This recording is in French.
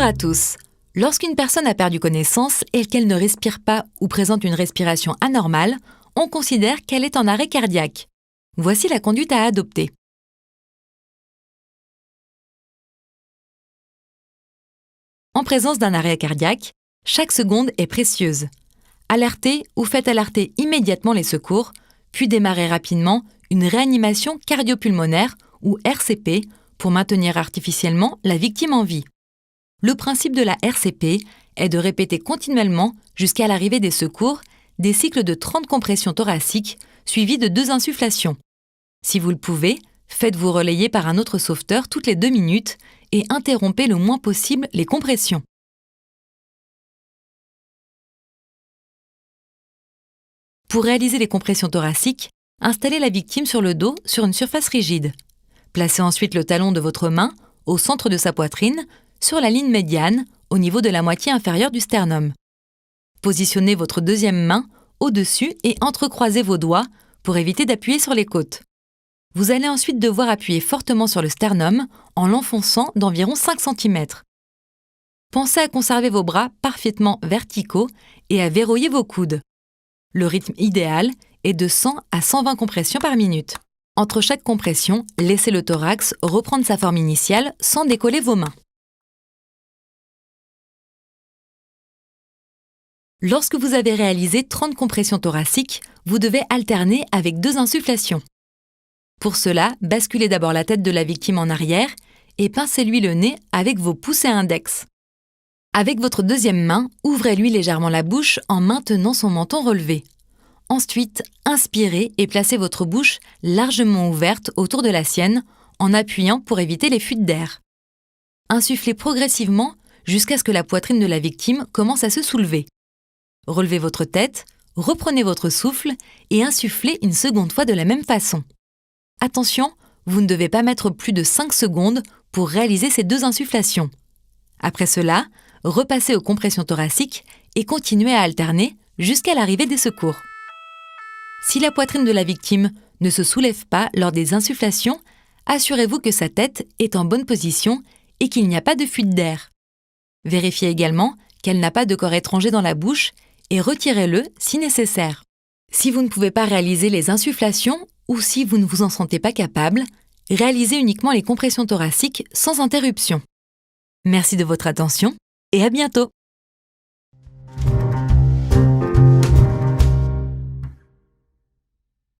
Bonjour à tous. Lorsqu'une personne a perdu connaissance et qu'elle ne respire pas ou présente une respiration anormale, on considère qu'elle est en arrêt cardiaque. Voici la conduite à adopter. En présence d'un arrêt cardiaque, chaque seconde est précieuse. Alertez ou faites alerter immédiatement les secours, puis démarrez rapidement une réanimation cardio-pulmonaire ou RCP pour maintenir artificiellement la victime en vie. Le principe de la RCP est de répéter continuellement, jusqu'à l'arrivée des secours, des cycles de 30 compressions thoraciques suivis de 2 insufflations. Si vous le pouvez, faites-vous relayer par un autre sauveteur toutes les 2 minutes et interrompez le moins possible les compressions. Pour réaliser les compressions thoraciques, installez la victime sur le dos sur une surface rigide. Placez ensuite le talon de votre main au centre de sa poitrine, sur la ligne médiane, au niveau de la moitié inférieure du sternum. Positionnez votre deuxième main au-dessus et entrecroisez vos doigts pour éviter d'appuyer sur les côtes. Vous allez ensuite devoir appuyer fortement sur le sternum en l'enfonçant d'environ 5 cm. Pensez à conserver vos bras parfaitement verticaux et à verrouiller vos coudes. Le rythme idéal est de 100 à 120 compressions par minute. Entre chaque compression, laissez le thorax reprendre sa forme initiale sans décoller vos mains. Lorsque vous avez réalisé 30 compressions thoraciques, vous devez alterner avec 2 insufflations. Pour cela, basculez d'abord la tête de la victime en arrière et pincez-lui le nez avec vos pouces et index. Avec votre deuxième main, ouvrez-lui légèrement la bouche en maintenant son menton relevé. Ensuite, inspirez et placez votre bouche largement ouverte autour de la sienne en appuyant pour éviter les fuites d'air. Insufflez progressivement jusqu'à ce que la poitrine de la victime commence à se soulever. Relevez votre tête, reprenez votre souffle et insufflez une seconde fois de la même façon. Attention, vous ne devez pas mettre plus de 5 secondes pour réaliser ces 2 insufflations. Après cela, repassez aux compressions thoraciques et continuez à alterner jusqu'à l'arrivée des secours. Si la poitrine de la victime ne se soulève pas lors des insufflations, assurez-vous que sa tête est en bonne position et qu'il n'y a pas de fuite d'air. Vérifiez également qu'elle n'a pas de corps étranger dans la bouche et retirez-le si nécessaire. Si vous ne pouvez pas réaliser les insufflations ou si vous ne vous en sentez pas capable, réalisez uniquement les compressions thoraciques sans interruption. Merci de votre attention et à bientôt!